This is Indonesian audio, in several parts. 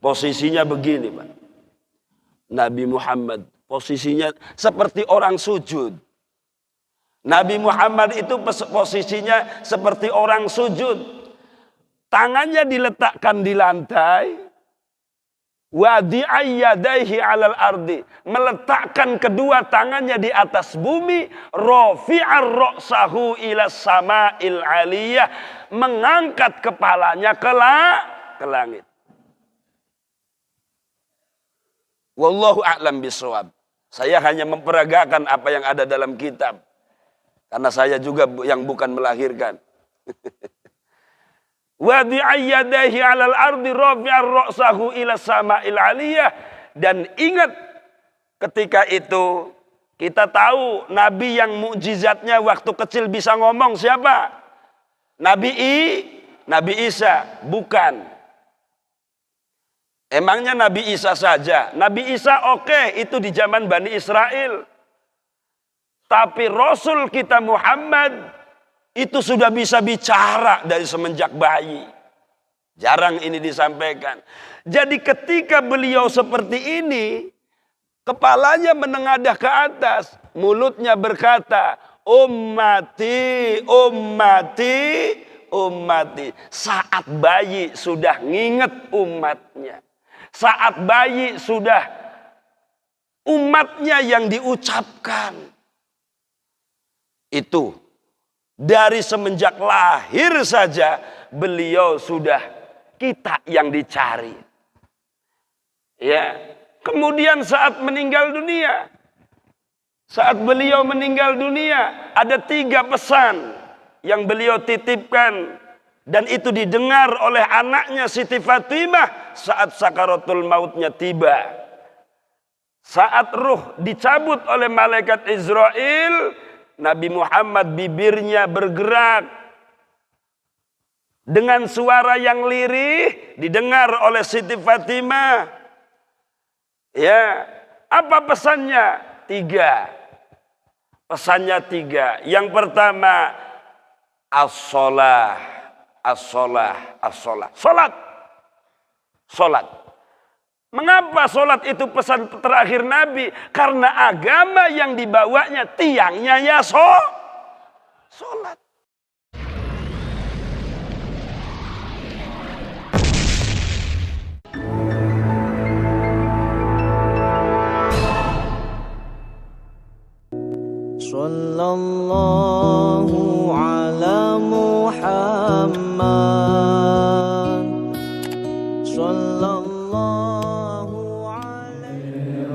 Posisinya begini, Pak. Nabi Muhammad posisinya seperti orang sujud. Nabi Muhammad itu posisinya seperti orang sujud. Tangannya diletakkan di lantai. Wadi'ayyadaihi 'alal ardi, meletakkan kedua tangannya di atas bumi. Rafi'ar ra'sahu ila sama'il 'aliyah, mengangkat kepalanya ke langit. Wallahu a'lam bishawab. Saya hanya memperagakan apa yang ada dalam kitab. Karena saya juga yang bukan melahirkan. Wadi'ayyadaihi 'alal ardi rafi'ar ra'sahu ila sama'il 'aliyah. Dan ingat ketika itu kita tahu Nabi yang mukjizatnya waktu kecil bisa ngomong siapa? Nabi Isa, bukan. Emangnya Nabi Isa saja? Nabi Isa oke, itu di zaman Bani Israel. Tapi Rasul kita Muhammad itu sudah bisa bicara dari semenjak bayi. Jarang ini disampaikan. Jadi ketika beliau seperti ini, kepalanya menengadah ke atas, mulutnya berkata, ummati, ummati, ummati. Saat bayi sudah nginget umatnya. Saat bayi sudah umatnya yang diucapkan. Itu dari semenjak lahir saja beliau sudah kita yang dicari. Ya, kemudian saat meninggal dunia, saat beliau meninggal dunia, ada 3 pesan yang beliau titipkan. Dan itu didengar oleh anaknya Siti Fatimah saat sakaratul mautnya tiba. Saat ruh dicabut oleh malaikat Israel, Nabi Muhammad bibirnya bergerak. Dengan suara yang lirih didengar oleh Siti Fatimah. Ya, apa pesannya? 3. Pesannya 3. Yang pertama, as-shalah. As-shalah, as-shalah. Salat. Salat. Mengapa salat itu pesan terakhir Nabi? Karena agama yang dibawanya tiangnya ya salat. Sallallahu ala Muhammad, sallallahu alaihi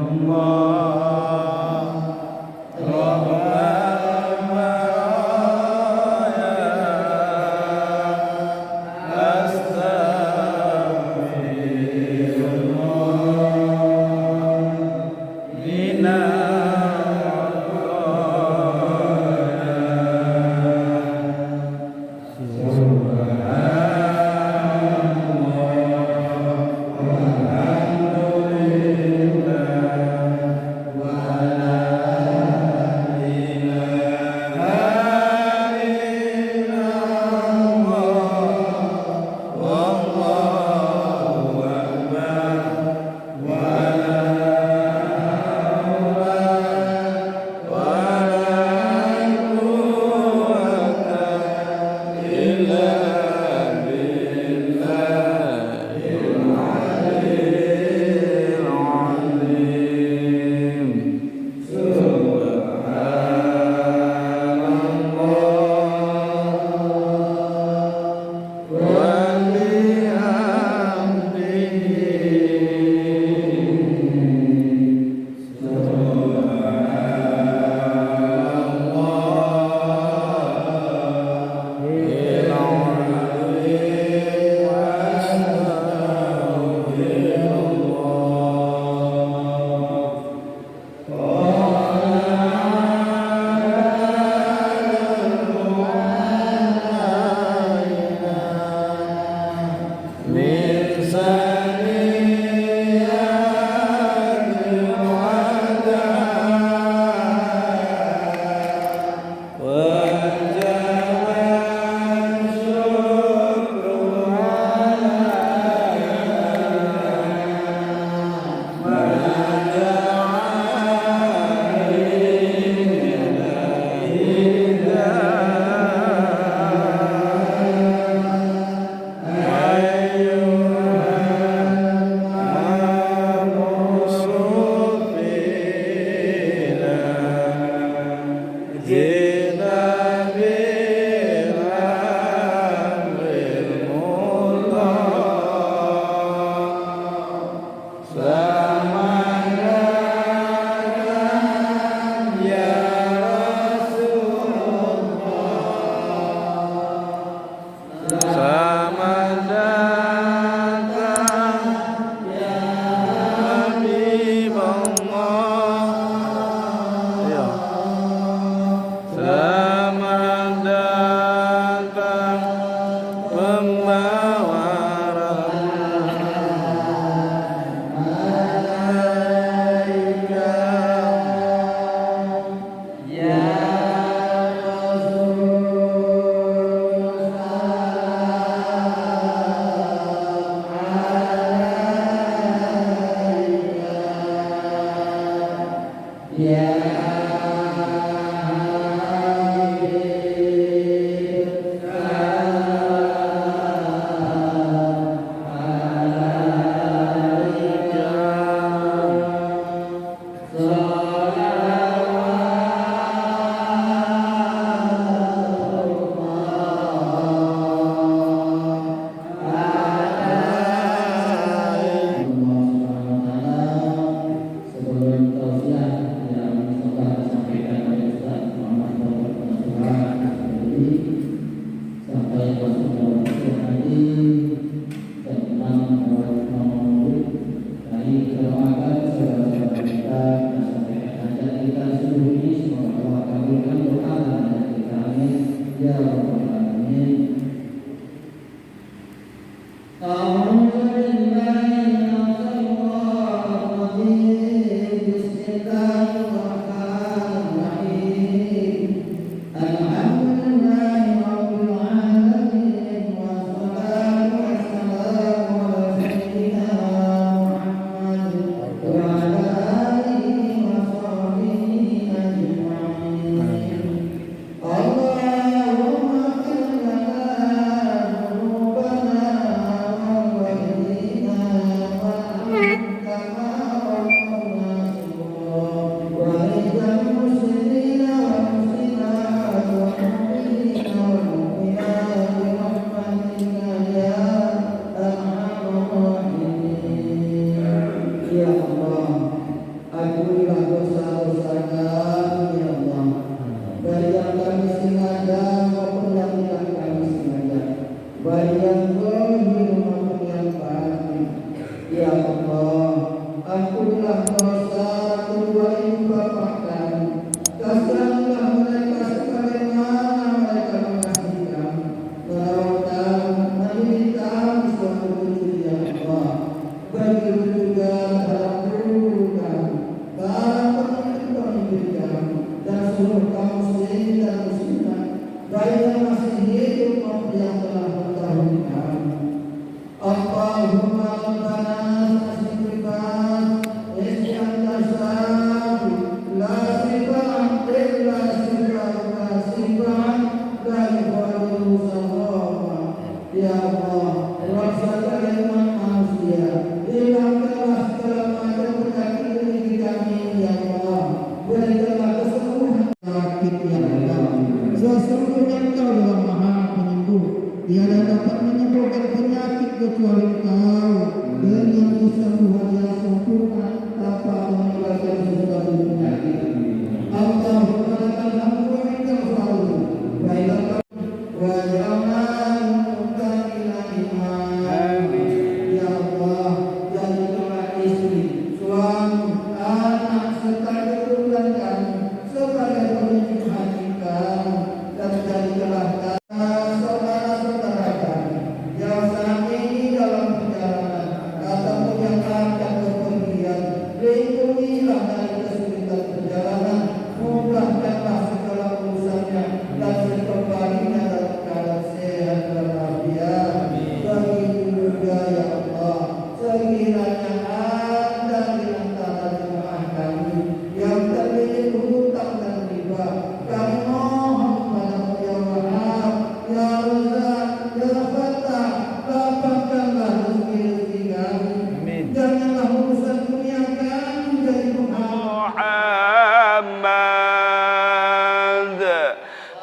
sekiranya ada di antara jemaah kami yang terlilit hutang dan riba, kami mohon padamu ya Wahab, ya Razak, ya Fatah, lapangkanlah rezeki kami. Janganlah urusan dunia kami jadi Muhammad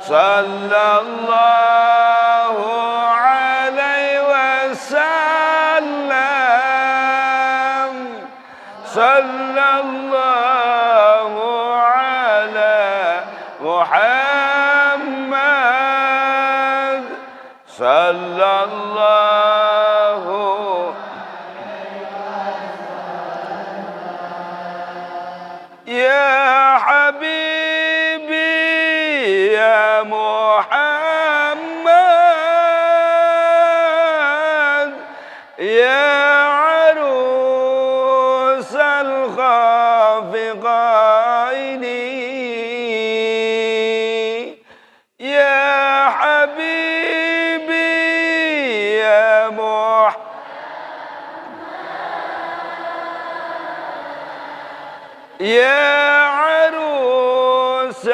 sallallahu alaihi wasallam, sallallahu ala Muhammad sallallahu ya habibi ya Muhammad ya arusal khafiqaini ya habibi ya Muhammad ya arusal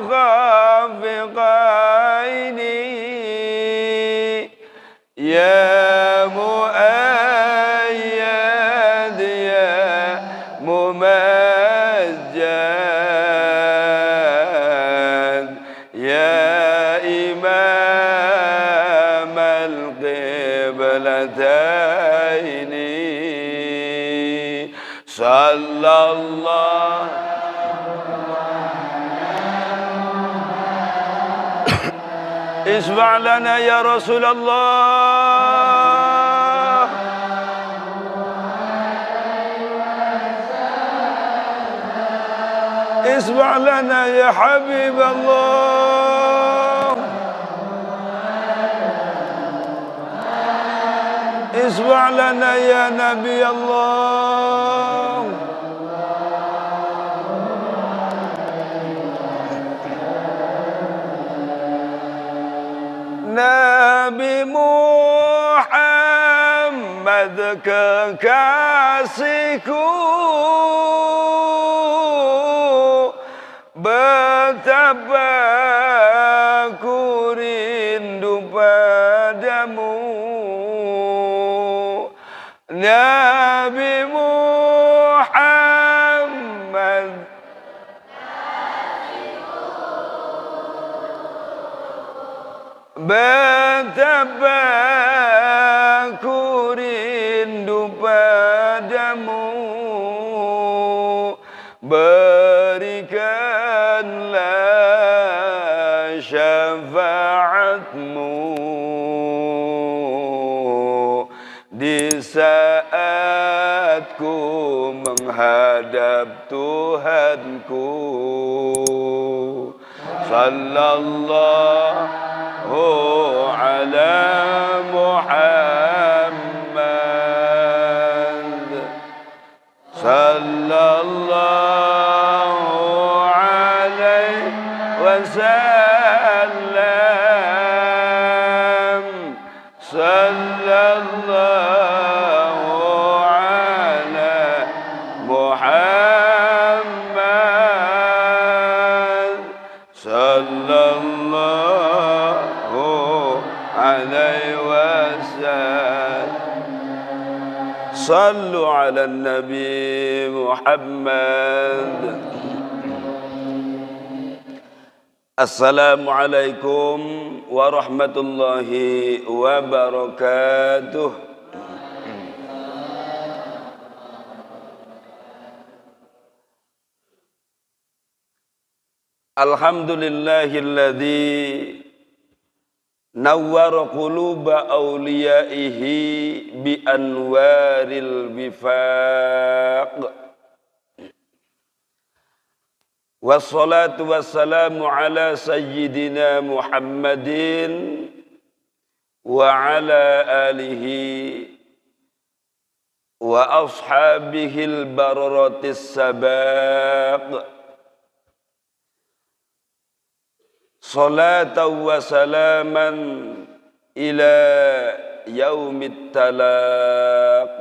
khafiqaini ya muayyad ya mumajjad ya imam al-qiblataini sallallahu isma' lana ya Rasulullah isma' lana ya Habiballah isma' lana ya Nabi Allah Nabi Muhammad kekasihku, betapa ku rindu padamu. Nabi Muhammad betapa ku rindu padamu, berikanlah syafaatmu di saat ku menghadap Tuhanku. Sallallahu ala Muhammad sallallahu alaihi wasallam sallallahu ala Muhammad sallallahu alaihi wasallam. Sallu ala Nabi Muhammad. Assalamualaikum warahmatullahi wabarakatuh. Alhamdulillahilladzi nawwara quluba awliyaihi bi anwaril wifaq. Wassalatu wassalamu ala sayyidina Muhammadin wa ala alihi wa ashabihil bararatis sabaq. Salatan wa salaman ila yaumit talaq.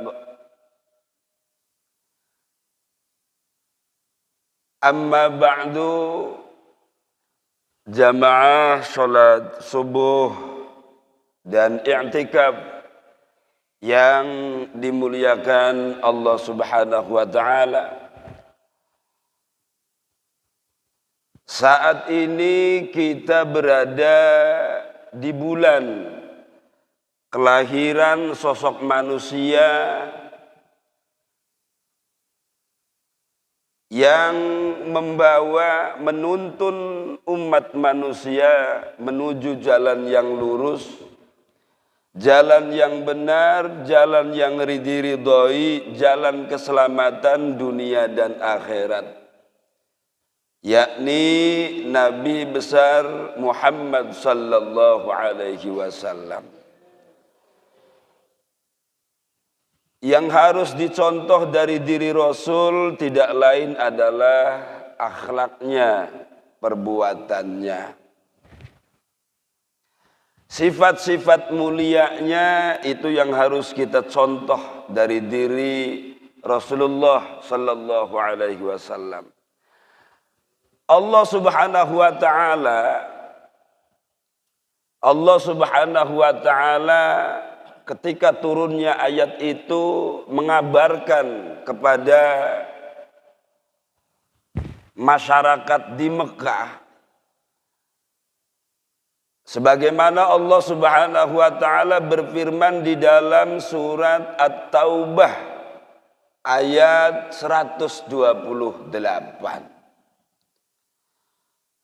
Amma ba'du, jamaah sholat subuh dan i'tikaf yang dimuliakan Allah Subhanahu wa ta'ala. Saat ini kita berada di bulan kelahiran sosok manusia yang membawa, menuntun umat manusia menuju jalan yang lurus, jalan yang benar, jalan yang diridhoi, jalan keselamatan dunia dan akhirat, yakni Nabi besar Muhammad sallallahu alaihi wasallam. Yang harus dicontoh dari diri Rasul tidak lain adalah akhlaknya, perbuatannya. Sifat-sifat mulianya itu yang harus kita contoh dari diri Rasulullah sallallahu alaihi wasallam. Allah Subhanahu wa ta'ala ketika turunnya ayat itu mengabarkan kepada masyarakat di Mekah, sebagaimana Allah Subhanahu wa ta'ala berfirman di dalam surat At-Taubah ayat 128.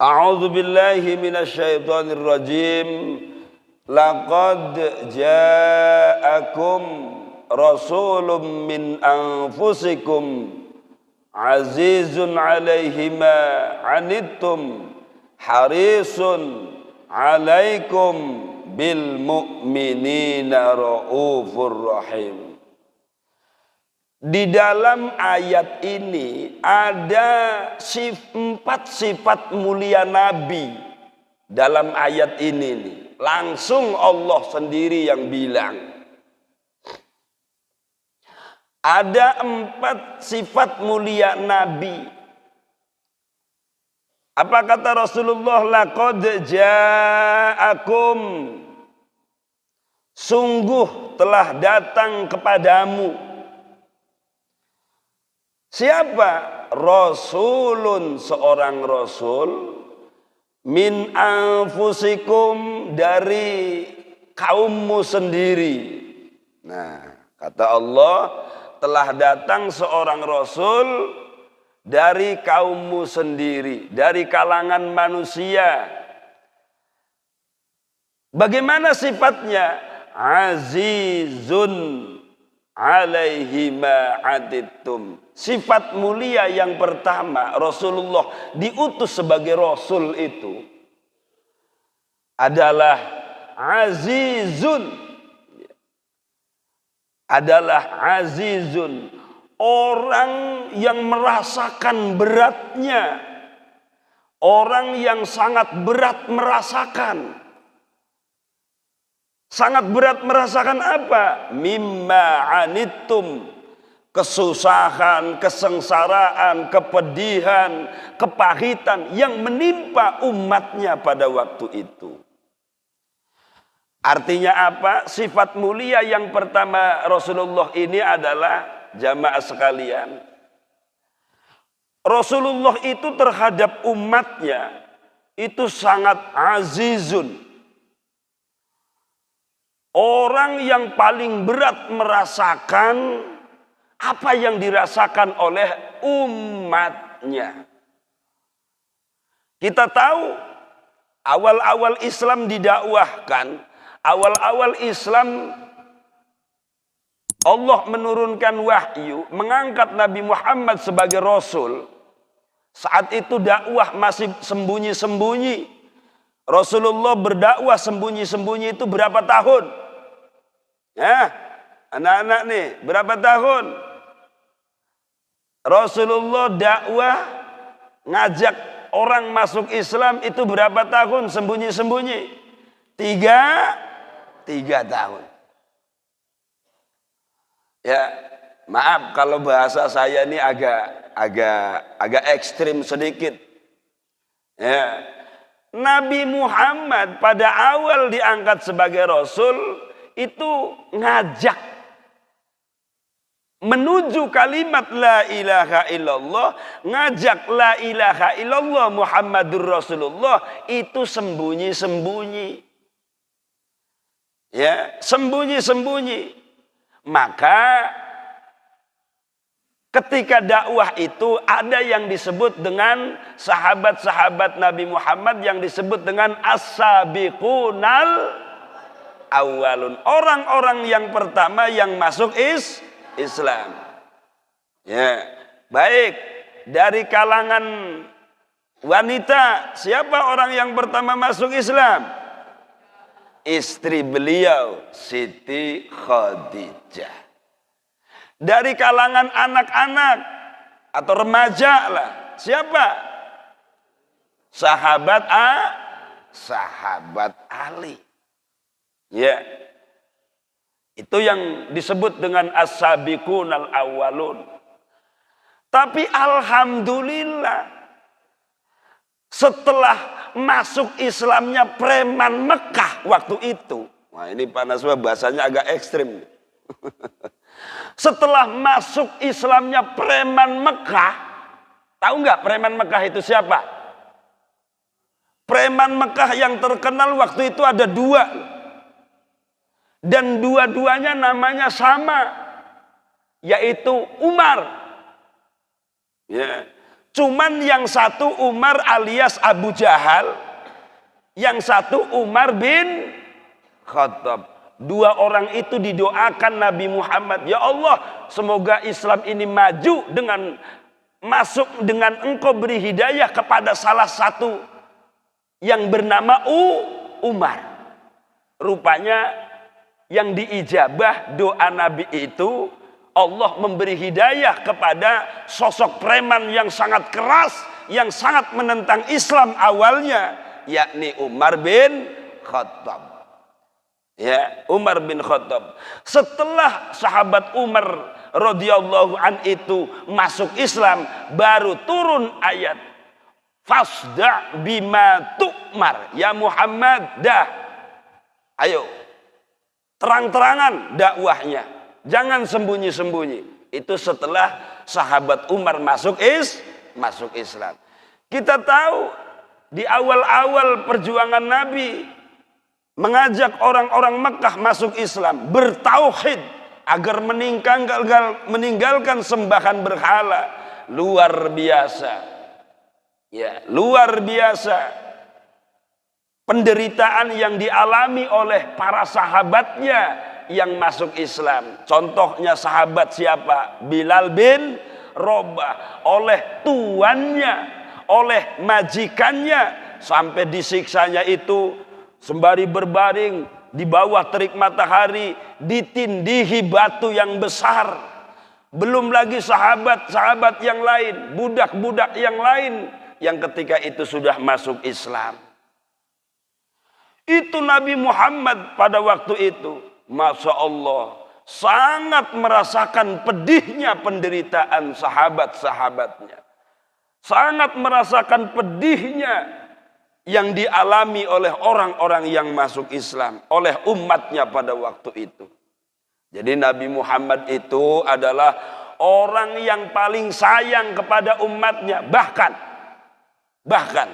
A'udzu billahi minasyaitonir rajim. Laqad ja'akum rasulun min anfusikum azizun 'alaihi ma 'anittum harisun 'alaikum bil mu'minina raufur rahim. Di dalam ayat ini ada 4 sifat mulia Nabi. Dalam ayat ini nih, langsung Allah sendiri yang bilang. Ada 4 sifat mulia Nabi. Apa kata Rasulullah? Laqad ja'akum, sungguh telah datang kepadamu. Siapa? Rasulun, seorang Rasul, min anfusikum, dari kaummu sendiri. Nah, kata Allah, telah datang seorang Rasul dari kaummu sendiri, dari kalangan manusia. Bagaimana sifatnya? Azizun 'alaihi ma 'anittum. Sifat mulia yang pertama, Rasulullah diutus sebagai Rasul itu adalah azizun. Orang yang merasakan beratnya, orang yang sangat berat merasakan. Sangat berat merasakan apa? Mimma 'anittum, kesusahan, kesengsaraan, kepedihan, kepahitan yang menimpa umatnya pada waktu itu. Artinya apa? Sifat mulia yang pertama Rasulullah ini adalah, jamaah sekalian, Rasulullah itu terhadap umatnya itu sangat azizun. Orang yang paling berat merasakan apa yang dirasakan oleh umatnya. Kita tahu awal-awal Islam didakwahkan, awal-awal Islam Allah menurunkan wahyu, mengangkat Nabi Muhammad sebagai Rasul. Saat itu dakwah masih sembunyi-sembunyi. Rasulullah berdakwah sembunyi-sembunyi itu berapa tahun? Ya, anak-anak nih, berapa tahun? Rasulullah dakwah ngajak orang masuk Islam itu berapa tahun sembunyi-sembunyi? 3 tahun. Ya, maaf kalau bahasa saya ini agak ekstrim sedikit. Ya. Nabi Muhammad pada awal diangkat sebagai rasul itu ngajak menuju kalimat la ilaha illallah, ngajak la ilaha illallah Muhammadur Rasulullah itu sembunyi-sembunyi. Ya, sembunyi-sembunyi. Maka ketika dakwah itu ada yang disebut dengan sahabat-sahabat Nabi Muhammad yang disebut dengan as-sabiqunal awwalun. Orang-orang yang pertama yang masuk Islam. Ya, baik dari kalangan wanita, siapa orang yang pertama masuk Islam? Istri beliau Siti Khadijah. Dari kalangan anak-anak atau remaja lah, siapa? Sahabat Ali. Ya. Itu yang disebut dengan as-sabiqunal awwalun. Tapi alhamdulillah setelah masuk Islamnya preman Mekah waktu itu. Wah, ini panas bahasanya agak ekstrim. Setelah masuk Islamnya preman Mekah, tahu nggak preman Mekah itu siapa? Preman Mekah yang terkenal waktu itu ada dua. Dan dua-duanya namanya sama, yaitu Umar. Ya. Cuman yang satu Umar alias Abu Jahal, yang satu Umar bin Khattab. Dua orang itu didoakan Nabi Muhammad, ya Allah, semoga Islam ini maju dengan masuk dengan engkau beri hidayah kepada salah satu yang bernama Umar. Rupanya yang diijabah doa Nabi itu, Allah memberi hidayah kepada sosok preman yang sangat keras, yang sangat menentang Islam awalnya, yakni Umar bin Khattab. Ya, Umar bin Khattab. Setelah sahabat Umar radhiyallahu an itu masuk Islam, baru turun ayat fasda bima tu'mar ya Muhammad, dah. Ayo terang-terangan dakwahnya. Jangan sembunyi-sembunyi. Itu setelah sahabat Umar masuk Islam. Kita tahu di awal-awal perjuangan Nabi mengajak orang-orang Mekah masuk Islam, bertauhid agar meninggalkan sembahan berhala. Luar biasa. Ya, luar biasa. Penderitaan yang dialami oleh para sahabatnya yang masuk Islam. Contohnya sahabat siapa? Bilal bin Rabah. Oleh tuannya, oleh majikannya, sampai disiksanya itu sembari berbaring di bawah terik matahari, ditindihi batu yang besar. Belum lagi sahabat-sahabat yang lain, budak-budak yang lain yang ketika itu sudah masuk Islam. Itu Nabi Muhammad pada waktu itu, Masya Allah, sangat merasakan pedihnya penderitaan sahabat-sahabatnya. Sangat merasakan pedihnya yang dialami oleh orang-orang yang masuk Islam, oleh umatnya pada waktu itu. Jadi Nabi Muhammad itu adalah orang yang paling sayang kepada umatnya. Bahkan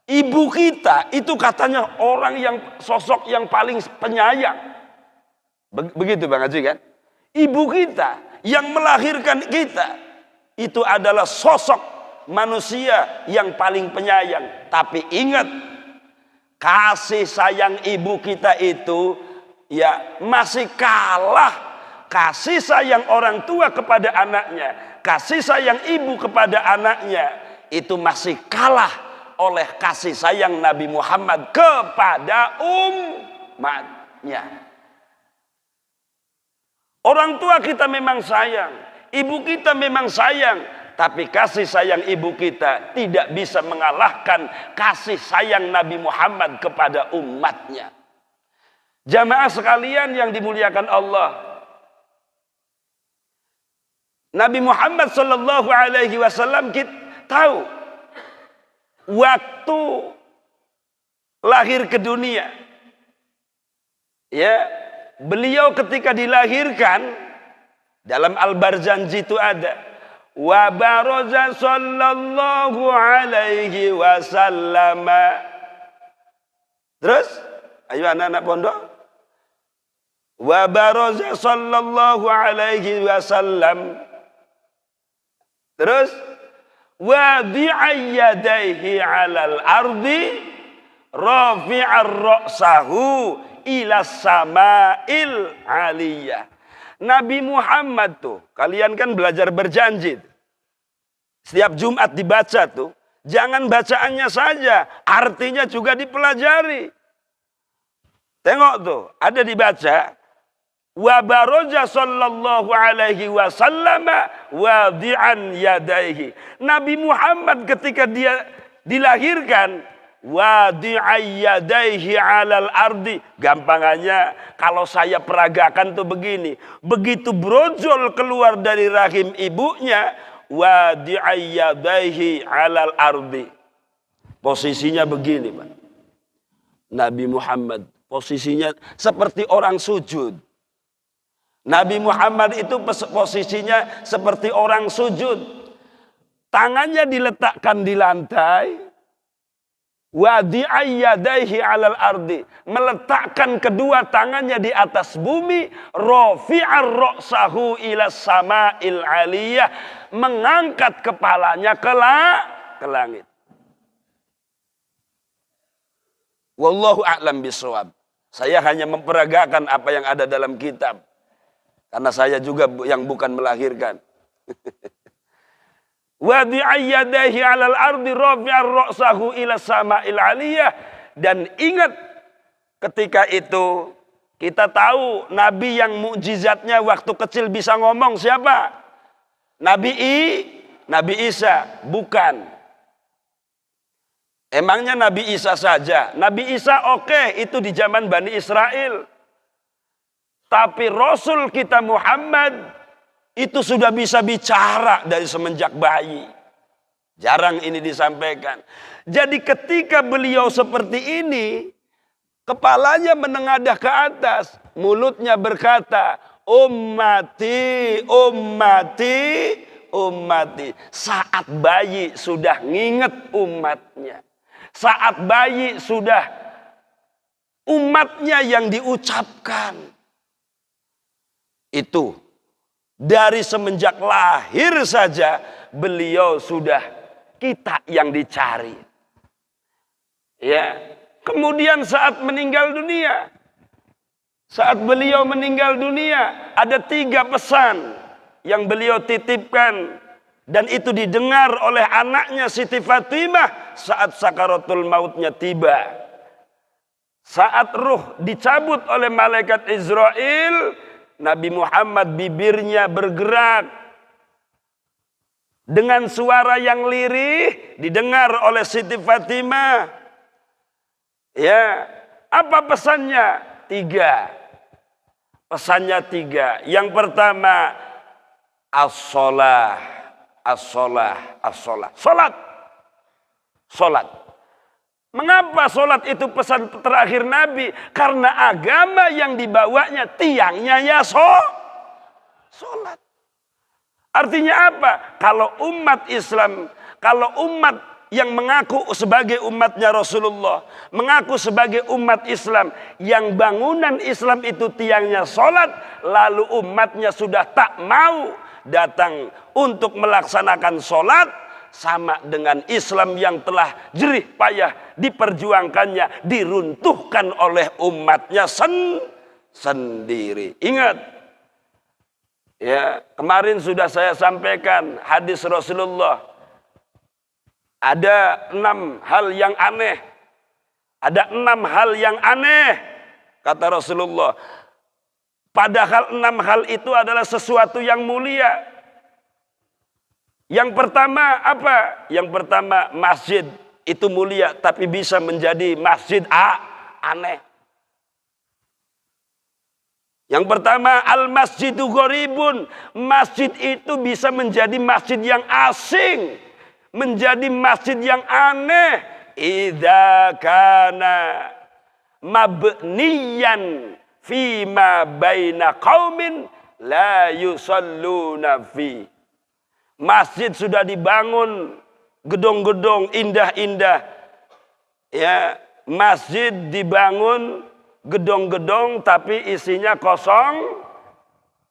ibu kita itu katanya orang yang sosok yang paling penyayang. Begitu Bang Haji kan? Ibu kita yang melahirkan kita itu adalah sosok manusia yang paling penyayang. Tapi ingat, kasih sayang ibu kita itu ya masih kalah kasih sayang orang tua kepada anaknya. Kasih sayang ibu kepada anaknya itu masih kalah oleh kasih sayang Nabi Muhammad kepada umatnya. Orang tua kita memang sayang, ibu kita memang sayang, tapi kasih sayang ibu kita tidak bisa mengalahkan kasih sayang Nabi Muhammad kepada umatnya. Jamaah sekalian yang dimuliakan Allah, Nabi Muhammad sallallahu alaihi wasallam kita tahu waktu lahir ke dunia. Ya, beliau ketika dilahirkan dalam Al-Barzanji itu ada wa baraza sallallahu alaihi wasallam. Terus, ayo anak-anak pondok. Wa baraza sallallahu alaihi wasallam. Terus, wadi'a yadayhi 'alal ardi rafi'ar ra'sahu ila sama'il 'aliyah. Nabi Muhammad tuh, kalian kan belajar berjanji. Setiap Jumat dibaca tuh, jangan bacaannya saja, artinya juga dipelajari. Tengok tuh, ada dibaca. Wa baraja sallallahu alaihi wasallam wadi'an yadaihi. Nabi Muhammad ketika dia dilahirkan, wadi'an yadaihi 'alal ardi. Gampangannya kalau saya peragakan tuh begini. Begitu brojol keluar dari rahim ibunya, wadi'an yadaihi 'alal ardi. Posisinya begini, Pak. Nabi Muhammad posisinya seperti orang sujud. Nabi Muhammad itu posisinya seperti orang sujud. Tangannya diletakkan di lantai. Wadi'a yadaihi 'alal ardi. Meletakkan kedua tangannya di atas bumi. Rafi'ar ra'sahu ila sama'il 'aliyah. Mengangkat kepalanya ke langit. Wallahu a'lam bishawab. Saya hanya memperagakan apa yang ada dalam kitab. Karena saya juga yang bukan melahirkan. Wadi'a yadayhi 'alal ardi rafi'ar ra'sahu ila sama'il 'aliyah. Dan ingat ketika itu kita tahu nabi yang mukjizatnya waktu kecil bisa ngomong siapa? Nabi Isa, bukan. Emangnya Nabi Isa saja? Nabi Isa oke, itu di zaman Bani Israel. Tapi Rasul kita Muhammad itu sudah bisa bicara dari semenjak bayi. Jarang ini disampaikan. Jadi ketika beliau seperti ini, kepalanya menengadah ke atas, mulutnya berkata, ummati, ummati, ummati. Saat bayi sudah nginget umatnya. Saat bayi sudah umatnya yang diucapkan. Itu dari semenjak lahir saja beliau sudah kita yang dicari. Ya, kemudian saat meninggal dunia, saat beliau meninggal dunia ada 3 pesan yang beliau titipkan dan itu didengar oleh anaknya Siti Fatimah saat sakaratul mautnya tiba. Saat ruh dicabut oleh malaikat Israel, Nabi Muhammad bibirnya bergerak dengan suara yang lirih didengar oleh Siti Fatimah. Ya, apa pesannya? 3. Pesannya 3. Yang pertama, as-shalah, as-shalah, as-shalah. Salat. Salat. Mengapa sholat itu pesan terakhir Nabi? Karena agama yang dibawanya tiangnya ya sholat. Artinya apa? Kalau umat Islam, kalau umat yang mengaku sebagai umatnya Rasulullah, mengaku sebagai umat Islam, yang bangunan Islam itu tiangnya sholat, lalu umatnya sudah tak mau datang untuk melaksanakan sholat, sama dengan Islam yang telah jerih payah diperjuangkannya, diruntuhkan oleh umatnya sendiri. Ingat, ya, kemarin sudah saya sampaikan hadis Rasulullah. Ada 6 hal yang aneh. Ada 6 hal yang aneh, kata Rasulullah. Padahal 6 hal itu adalah sesuatu yang mulia. Yang pertama apa? Yang pertama, masjid itu mulia, tapi bisa menjadi masjid aneh. Yang pertama, al-masjidu gharibun. Masjid itu bisa menjadi masjid yang asing, menjadi masjid yang aneh. Idza kana mabniyan fima baina qaumin la yusalluna fi. Masjid sudah dibangun, gedung-gedung indah-indah. Ya, masjid dibangun, gedung-gedung tapi isinya kosong,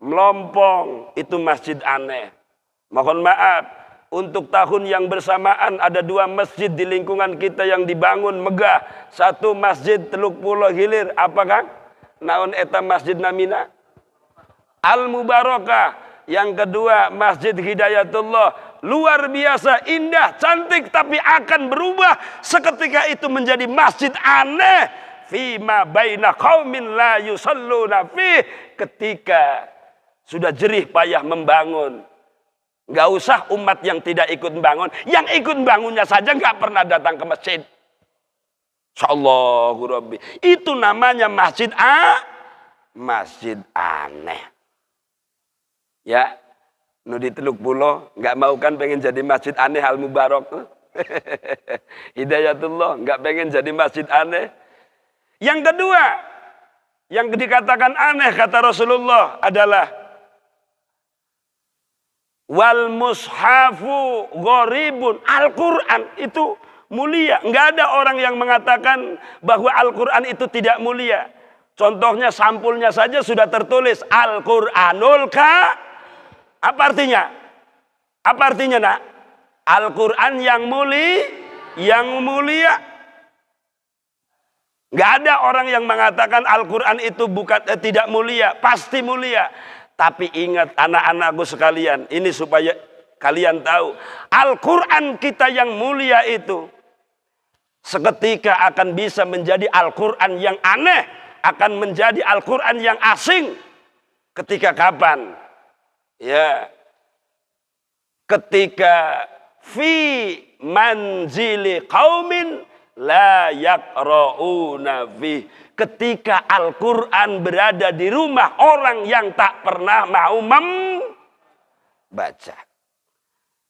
melompong. Itu masjid aneh. Mohon maaf, untuk tahun yang bersamaan ada 2 masjid di lingkungan kita yang dibangun megah. Satu masjid Teluk Pulau Hilir, apa Kang? Naon eta masjid namina? Al-Mubarakah. Yang kedua Masjid Hidayatullah. Luar biasa, indah, cantik, tapi akan berubah seketika itu menjadi masjid aneh. Fima baina qaumin la yusalluna fi. Ketika sudah jerih payah membangun. Gak usah umat yang tidak ikut membangun, yang ikut membangunnya saja gak pernah datang ke masjid. Insyaallahu Rabbi. Itu namanya masjid masjid aneh. Ya, nu di Teluk Pulau nggak mau kan pengen jadi masjid aneh Al-Mubarak. Hidayatullah nggak pengen jadi masjid aneh. Yang kedua, yang dikatakan aneh kata Rasulullah adalah wal mushafu gharibun. Al-Quran itu mulia. Nggak ada orang yang mengatakan bahwa Al-Quran itu tidak mulia. Contohnya, sampulnya saja sudah tertulis Al-Quranul Apa artinya? Apa artinya, Nak? Al-Quran yang mulia. Nggak ada orang yang mengatakan Al-Quran itu tidak mulia. Pasti mulia. Tapi ingat anak-anakku sekalian, ini supaya kalian tahu. Al-Quran kita yang mulia itu seketika akan bisa menjadi Al-Quran yang aneh. Akan menjadi Al-Quran yang asing. Ketika kapan? Ya, ketika fi manzili qaumin la yaqra'una fi. Ketika Al-Quran berada di rumah orang yang tak pernah mau membaca.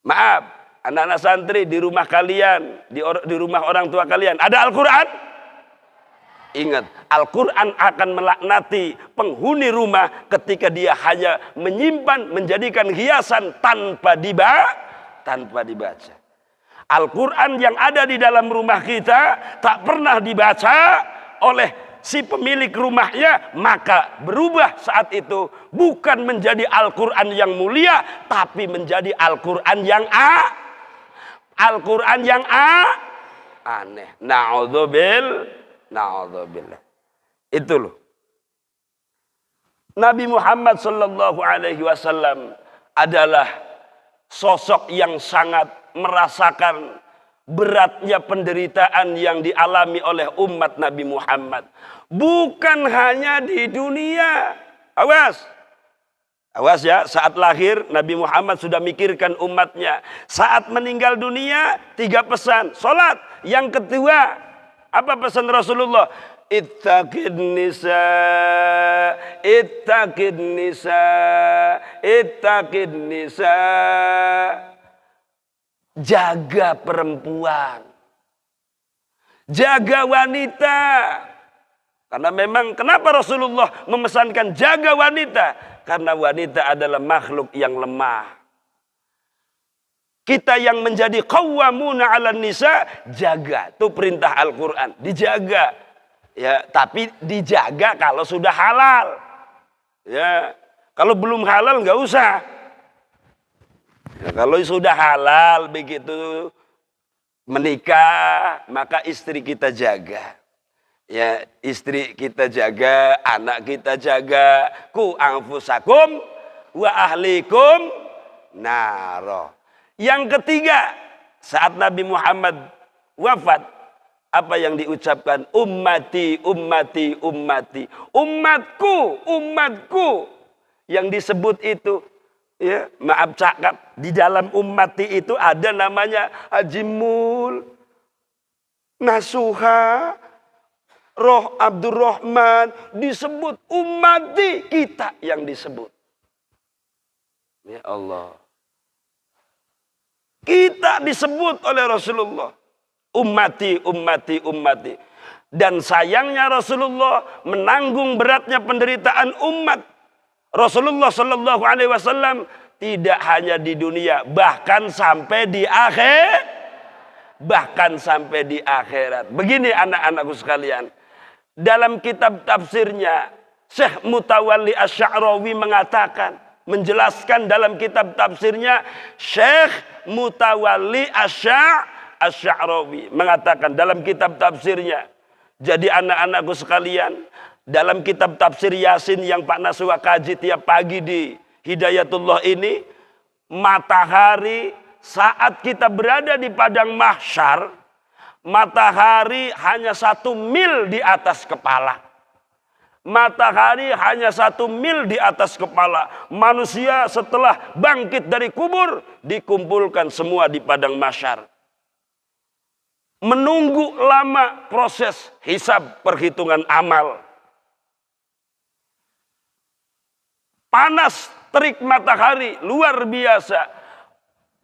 Maaf, anak-anak santri di rumah kalian, di rumah orang tua kalian ada Al-Quran? Ingat, Al-Quran akan melaknati penghuni rumah ketika dia hanya menyimpan, menjadikan hiasan tanpa dibaca. Al-Quran yang ada di dalam rumah kita tak pernah dibaca oleh si pemilik rumahnya, maka berubah saat itu bukan menjadi Al-Quran yang mulia, tapi menjadi Al-Quran yang aneh. Na'udzubillah. Itu loh. Nabi Muhammad sallallahu alaihi wasallam adalah sosok yang sangat merasakan beratnya penderitaan yang dialami oleh umat Nabi Muhammad. Bukan hanya di dunia. Awas ya, saat lahir Nabi Muhammad sudah mikirkan umatnya. Saat meninggal dunia 3 pesan. Salat. Yang kedua, apa pesan Rasulullah? Ittaqid nisa. Jaga perempuan. Jaga wanita. Karena memang kenapa Rasulullah memesankan jaga wanita? Karena wanita adalah makhluk yang lemah. Kita yang menjadi qawwamuna 'alan nisa, jaga. Itu perintah Al-Quran, dijaga. Ya, tapi dijaga kalau sudah halal. Ya, kalau belum halal nggak usah. Ya, kalau sudah halal begitu menikah, maka istri kita jaga. Ya, istri kita jaga, anak kita jaga. Ku anfusakum wa ahlikum naro. Yang ketiga, saat Nabi Muhammad wafat, apa yang diucapkan? Ummati. Umatku. Yang disebut itu, ya, maaf cakap, di dalam ummati itu ada namanya Haji Mul, Nasuha, roh Abdurrahman disebut, ummati kita yang disebut. Ya Allah. Kita disebut oleh Rasulullah. Ummati, ummati, ummati. Dan sayangnya Rasulullah menanggung beratnya penderitaan umat. Rasulullah Shallallahu Alaihi Wasallam tidak hanya di dunia, bahkan sampai di akhirat. Begini anak-anakku sekalian. Dalam kitab tafsirnya, Syekh Mutawalli Asy-Sya'rawi mengatakan, menjelaskan dalam kitab tafsirnya, Syekh Mutawalli Asy-Sya'rawi mengatakan dalam kitab tafsirnya. Jadi anak-anakku sekalian, dalam kitab tafsir Yasin yang Pak Naswa kaji tiap pagi di Hidayatullah ini, matahari saat kita berada di padang mahsyar, matahari hanya 1 mil di atas kepala. Matahari hanya 1 mil di atas kepala. Manusia setelah bangkit dari kubur dikumpulkan semua di padang mahsyar. Menunggu lama proses hisab perhitungan amal. Panas terik matahari luar biasa.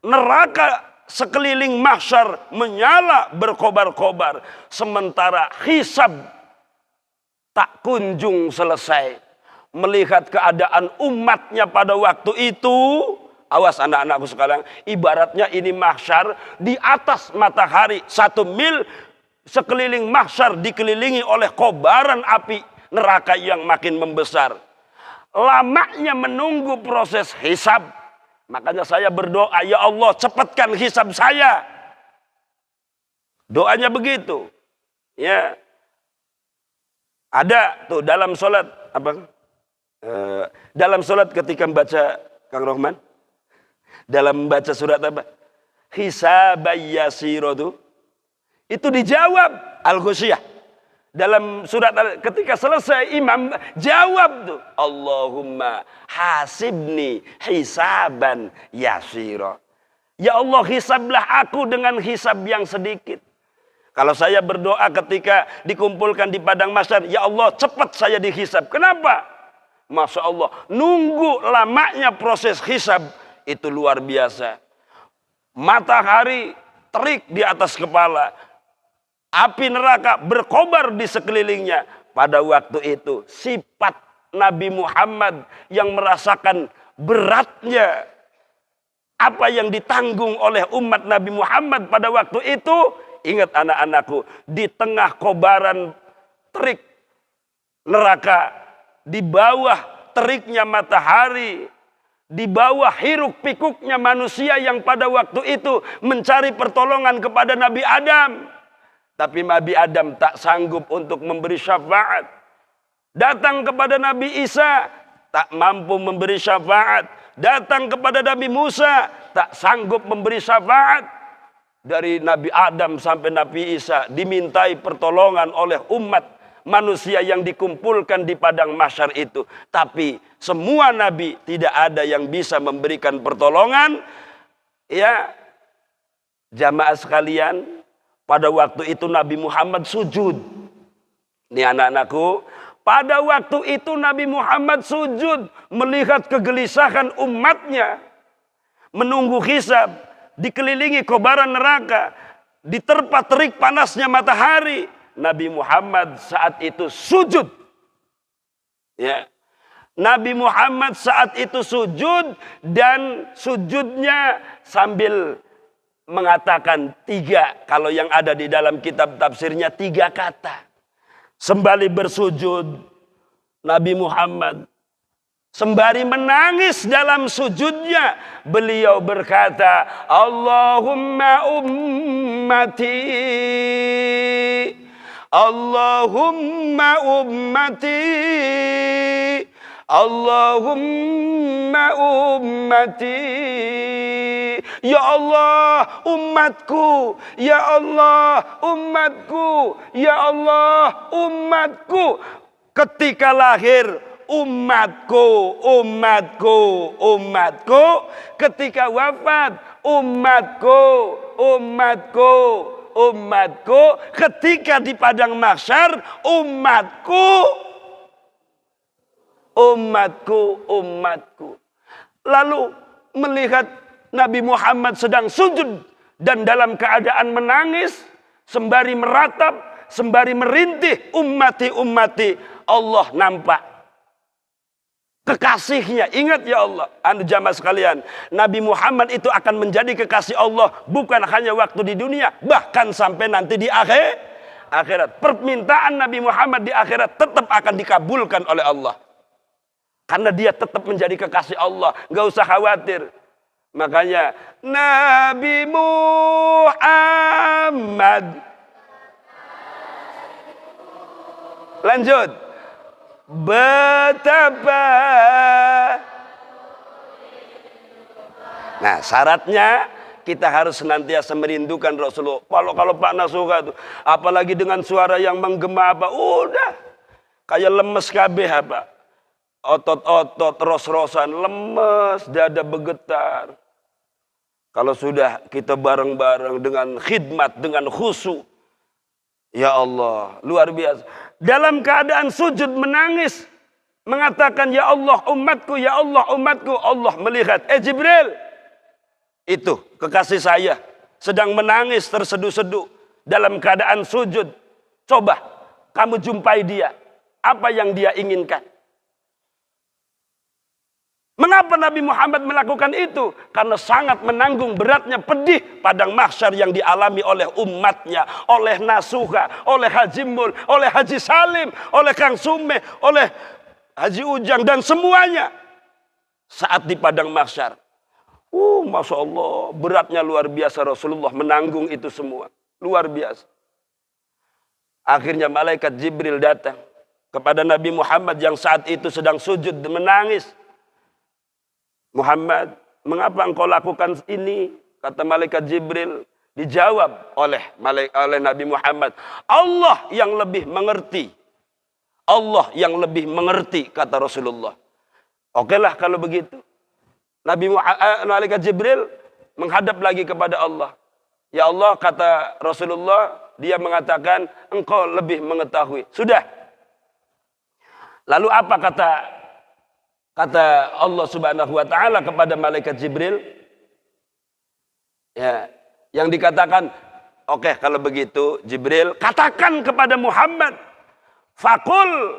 Neraka sekeliling mahsyar menyala berkobar-kobar. Sementara hisab tak kunjung selesai. Melihat keadaan umatnya pada waktu itu, awas anak-anakku sekalian, ibaratnya ini mahsyar di atas matahari 1 mil, sekeliling mahsyar dikelilingi oleh kobaran api neraka yang makin membesar. Lamanya menunggu proses hisab. Makanya saya berdoa, ya Allah cepatkan hisab saya. Doanya begitu. Ya. Ada tuh dalam sholat apa? Dalam sholat ketika membaca Kang Rohman, dalam membaca surat apa? Hisabay yasira itu dijawab Al-Ghusyiyah. Dalam surat ketika selesai imam jawab tuh, Allahumma hasibni hisaban yasira. Ya Allah hisablah aku dengan hisab yang sedikit. Kalau saya berdoa ketika dikumpulkan di padang mahsyar, ya Allah cepat saya dihisab. Kenapa? Masya Allah, nunggu lamanya proses hisab itu luar biasa. Matahari terik di atas kepala, api neraka berkobar di sekelilingnya. Pada waktu itu sifat Nabi Muhammad yang merasakan beratnya apa yang ditanggung oleh umat Nabi Muhammad pada waktu itu. Ingat anak-anakku, di tengah kobaran terik neraka, di bawah teriknya matahari, di bawah hiruk pikuknya manusia yang pada waktu itu mencari pertolongan kepada Nabi Adam. Tapi Nabi Adam tak sanggup untuk memberi syafaat. Datang kepada Nabi Isa, tak mampu memberi syafaat. Datang kepada Nabi Musa, tak sanggup memberi syafaat. Dari Nabi Adam sampai Nabi Isa dimintai pertolongan oleh umat manusia yang dikumpulkan di padang mahsyar itu. Tapi semua nabi tidak ada yang bisa memberikan pertolongan. Ya, jamaah sekalian, pada waktu itu Nabi Muhammad sujud. Ini anak-anakku, pada waktu itu Nabi Muhammad sujud melihat kegelisahan umatnya, menunggu hisab, dikelilingi kobaran neraka, diterpa terik panasnya matahari. Nabi Muhammad saat itu sujud. Ya. Nabi Muhammad saat itu sujud, dan sujudnya sambil mengatakan 3, kalau yang ada di dalam kitab tafsirnya 3 kata. Sembari bersujud, Nabi Muhammad sembari menangis dalam sujudnya, beliau berkata, Allahumma ummati, Allahumma ummati, Allahumma ummati. Ya Allah umatku, ya Allah umatku, ya Allah umatku. Ketika lahir, umatku, umatku, umatku. Ketika wafat, umatku, umatku, umatku. Ketika di padang mahsyar, umatku. Lalu melihat Nabi Muhammad sedang sujud dan dalam keadaan menangis, sembari meratap, sembari merintih, ummati, Allah nampak kekasihnya. Ingat ya Allah, jamaah sekalian, Nabi Muhammad itu akan menjadi kekasih Allah bukan hanya waktu di dunia, bahkan sampai nanti di akhirat. Permintaan Nabi Muhammad di akhirat tetap akan dikabulkan oleh Allah. Karena dia tetap menjadi kekasih Allah. Gak usah khawatir. Makanya Nabi Muhammad. Lanjut. Betapa. Nah, syaratnya kita harus senantiasa merindukan Rasulullah. Kalau Pak Nasuha tuh, apalagi dengan suara yang menggema apa, udah kayak lemes kabeh apa. Otot-otot, ros-rosan, lemes, dada bergetar. Kalau sudah kita bareng-bareng dengan khidmat, dengan khusyuk, ya Allah, luar biasa. Dalam keadaan sujud menangis, mengatakan, ya Allah umatku, ya Allah umatku. Allah melihat, Jibril, itu kekasih saya, sedang menangis terseduh-seduh dalam keadaan sujud. Coba kamu jumpai dia, apa yang dia inginkan. Mengapa Nabi Muhammad melakukan itu? Karena sangat menanggung beratnya pedih padang mahsyar yang dialami oleh umatnya, oleh Nasuha, oleh Haji Mul, oleh Haji Salim, oleh Kang Sume, oleh Haji Ujang dan semuanya saat di padang mahsyar. Masya Allah, beratnya luar biasa. Rasulullah menanggung itu semua, luar biasa. Akhirnya malaikat Jibril datang kepada Nabi Muhammad yang saat itu sedang sujud menangis. Muhammad, mengapa engkau lakukan ini? Kata malaikat Jibril. Dijawab oleh Nabi Muhammad, Allah yang lebih mengerti. Allah yang lebih mengerti, kata Rasulullah. Okelah kalau begitu. Malaikat Jibril menghadap lagi kepada Allah. Ya Allah, kata Rasulullah, dia mengatakan engkau lebih mengetahui. Sudah. Lalu apa kata Allah Subhanahu wa taala kepada malaikat Jibril? Ya, yang dikatakan, oke, kalau begitu Jibril, katakan kepada Muhammad, Fakul,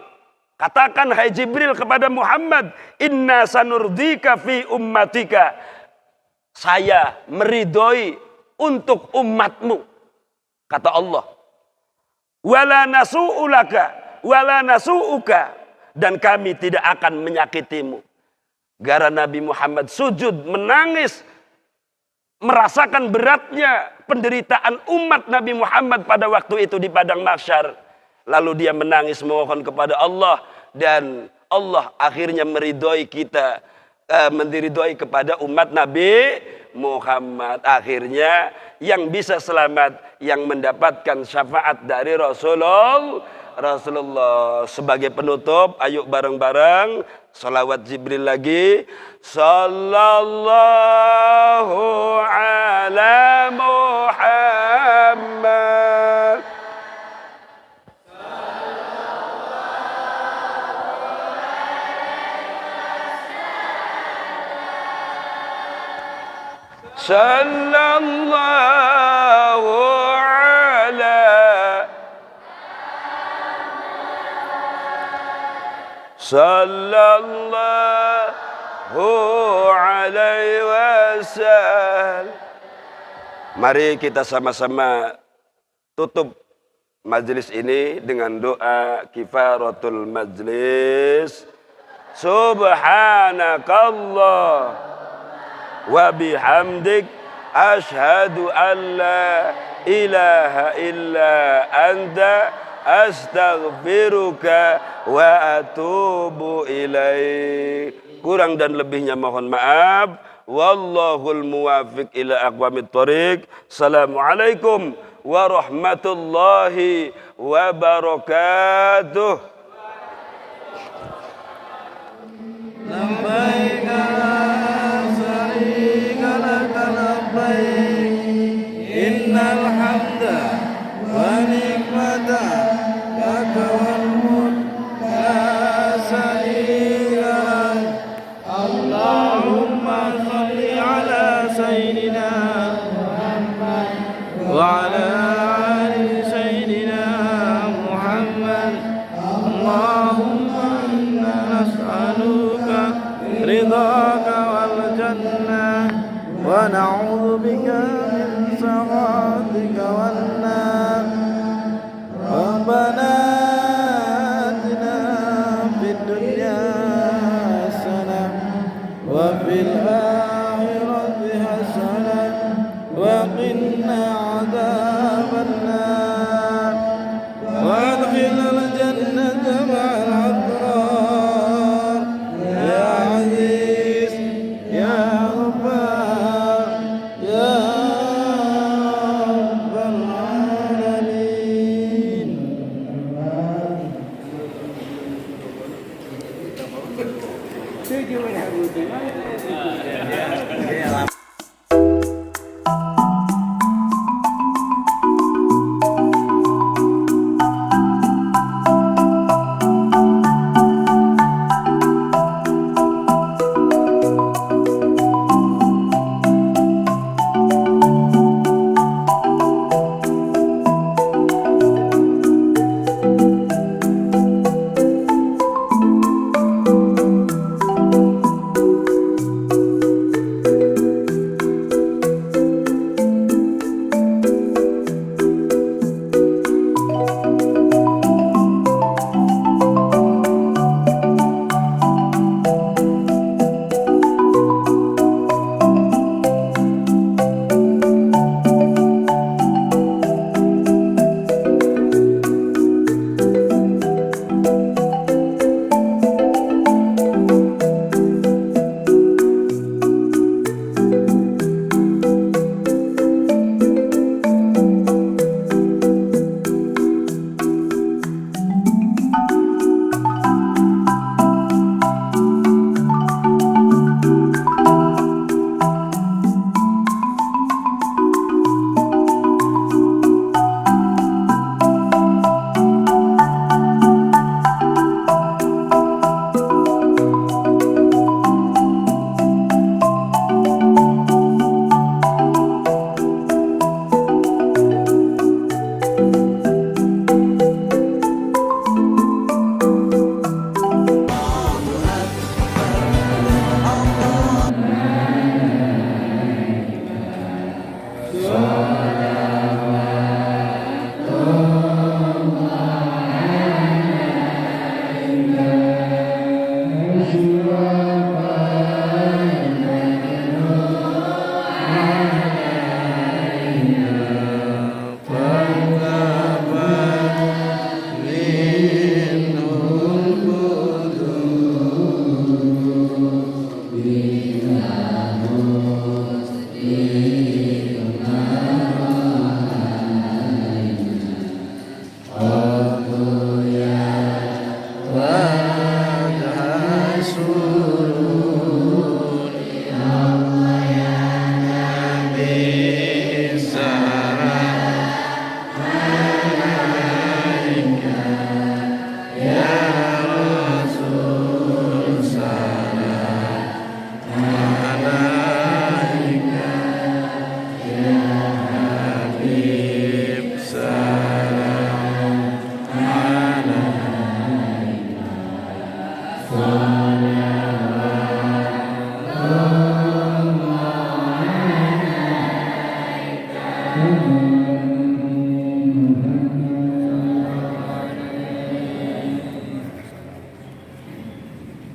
katakan hai Jibril kepada Muhammad, inna sanurdika fi ummatika. Saya meridhoi untuk umatmu, kata Allah. Wala nasu'ulaka, wala nasu'uka. Dan kami tidak akan menyakitimu. Gara Nabi Muhammad sujud, menangis, merasakan beratnya penderitaan umat Nabi Muhammad pada waktu itu di padang mahsyar. Lalu dia menangis memohon kepada Allah. Dan Allah akhirnya meridhoi kita, meridhoi kepada umat Nabi Muhammad. Akhirnya yang bisa selamat, yang mendapatkan syafaat dari Rasulullah. Sebagai penutup, ayo bareng-bareng salawat Jibril lagi. Sallallahu ala Muhammad. Sallallahu ala Sallallahu alaihi wasallam. Mari kita sama-sama tutup majelis ini dengan doa kifaratul majlis. Subhanakallah wa bihamdik asyhadu an la ilaha illa anta astaghfiruka wa atubu ilaik. Kurang dan lebihnya mohon maaf. Wallahul muwafiq ila aqwamit thoriq. Assalamualaikum warahmatullahi wabarakatuh. Labbaik la syarika lak labbaik innal hamda سيدنا محمد وعلى آل سيدنا محمد اللهم إنا نسألك رضاك والجنة ونعوذ بك من سخطك والنار ربنا آتنا في الدنيا حسنة وفي الآخرة حسنة وقنا عذاب النار وادخلنا الجنة مع الأبرار يا عزيز يا غفار يا رب العالمين. Amen.